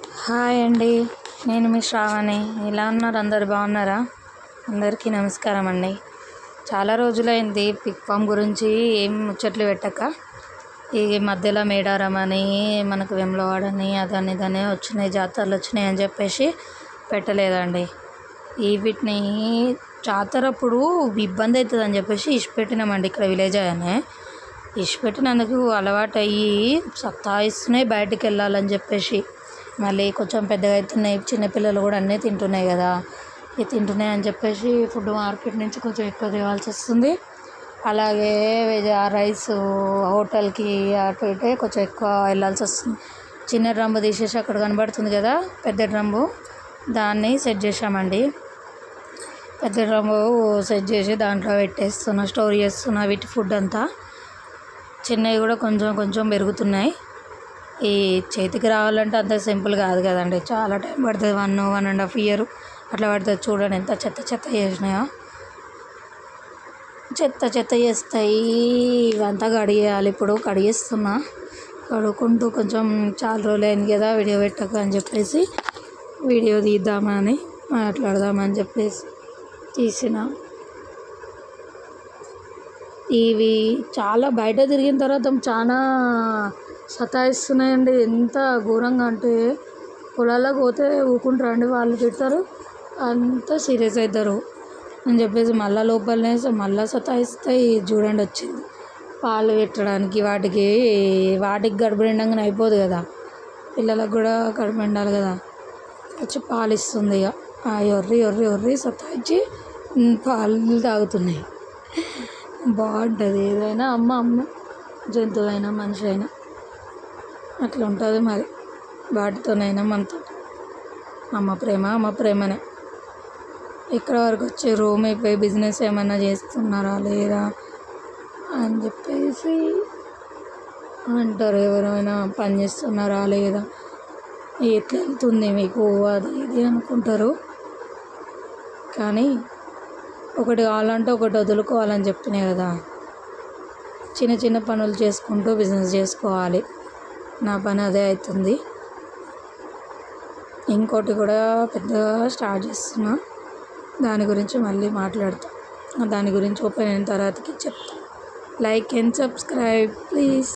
Hi అండి, నేను మీ శ్రావణి. ఎలా ఉన్నారు? అందరు బాగున్నారా? అందరికీ నమస్కారం అండి. చాలా రోజులైంది పిక్ ఫామ్ గురించి ఏం ముచ్చట్లు పెట్టక. ఈ మధ్యలో మేడారం అని మనకు వెమ్లవాడని అదని ఇదని వచ్చినాయి, జాతరలు వచ్చినాయి అని చెప్పేసి పెట్టలేదండి. వీటిని జాతరప్పుడు ఇబ్బంది అవుతుంది అని చెప్పేసి ఇచ్చిపెట్టినామండి. ఇక్కడ విలేజ్ అనే ఇచ్చిపెట్టినందుకు అలవాటు అయ్యి సత్తాయిస్తున్నాయి బయటికి వెళ్ళాలని చెప్పేసి. మళ్ళీ కొంచెం పెద్దగా అవుతున్నాయి, చిన్నపిల్లలు కూడా అన్నీ తింటున్నాయి కదా. ఇది తింటున్నాయి అని చెప్పేసి ఫుడ్ మార్కెట్ నుంచి కొంచెం ఎక్కువ తేవాల్సి వస్తుంది. అలాగే రైస్ హోటల్కి అటు ఇటే కొంచెం ఎక్కువ వెళ్ళాల్సి వస్తుంది. చిన్న డ్రమ్ము తీసేసి అక్కడ కనబడుతుంది కదా పెద్ద డ్రమ్ము, దాన్ని సెట్ చేసామండి. పెద్ద డ్రమ్ము సెట్ చేసి దాంట్లో పెట్టేస్తున్నా, స్టోర్ చేస్తున్నా వీటి ఫుడ్ అంతా. చిన్నవి కూడా కొంచెం కొంచెం పెరుగుతున్నాయి. ఈ చేతికి రావాలంటే అంత సింపుల్ కాదు కదండి, చాలా టైం పడుతుంది. 1.5 year అట్లా పడుతుంది. చూడండి ఎంత చెత్త చెత్త చేసినాయో, చెత్త చెత్త చేస్తాయి. ఇవంతా కడిగేయాలి. ఇప్పుడు కడిగేస్తున్నా, కడుక్కుంటూ కొంచెం చాలా రోజులు అయింది కదా వీడియో పెట్టక అని చెప్పేసి వీడియో తీద్దామని మాట్లాడదామని చెప్పేసి తీసిన. ఇవి చాలా బయట తిరిగిన తర్వాత చాలా సతాయిస్తున్నాయండి. ఎంత ఘోరంగా అంటే పొలాల్లోకి పోతే ఊకుంటారా అండి, వాళ్ళు తిడతారు, అంత సీరియస్ అవుతారు అని చెప్పేసి మళ్ళీ లోపలనే మళ్ళీ సతాయిస్తాయి. చూడండి వచ్చింది పాలు పెట్టడానికి, వాటికి గడుపు నిండంగానే అయిపోదు కదా, పిల్లలకు కూడా కడుపు నిండాలి కదా. వచ్చి పాలు ఇస్తుంది. ఇక ఒర్రి ఒర్రి ఒర్రి సతాయించి పాలు తాగుతున్నాయి. బాగుంటుంది ఏదైనా, అమ్మ జంతువు అయినా మనిషి అయినా అట్లా ఉంటుంది మరి. వాటితోనైనా మనతో అమ్మ ప్రేమనే. ఇక్కడ వరకు వచ్చి రూమ్ అయిపోయి బిజినెస్ ఏమైనా చేస్తున్నారా లేదా అని చెప్పేసి అంటారు. ఎవరైనా పని చేస్తున్నారా లేదా, ఎట్లా వెళ్తుంది మీకు అది ఇది అనుకుంటారు. కానీ ఒకటి కావాలంటే ఒకటి వదులుకోవాలని చెప్తున్నాయి కదా. చిన్న చిన్న పనులు చేసుకుంటూ బిజినెస్ చేసుకోవాలి. నా పని అదే అవుతుంది. ఇంకోటి కూడా పెద్దగా స్టార్ట్ చేస్తున్నా, దాని గురించి మళ్ళీ మాట్లాడతా. దాని గురించి ఓపెన్ అయిన తర్వాతకి చెప్తా. Like and subscribe please.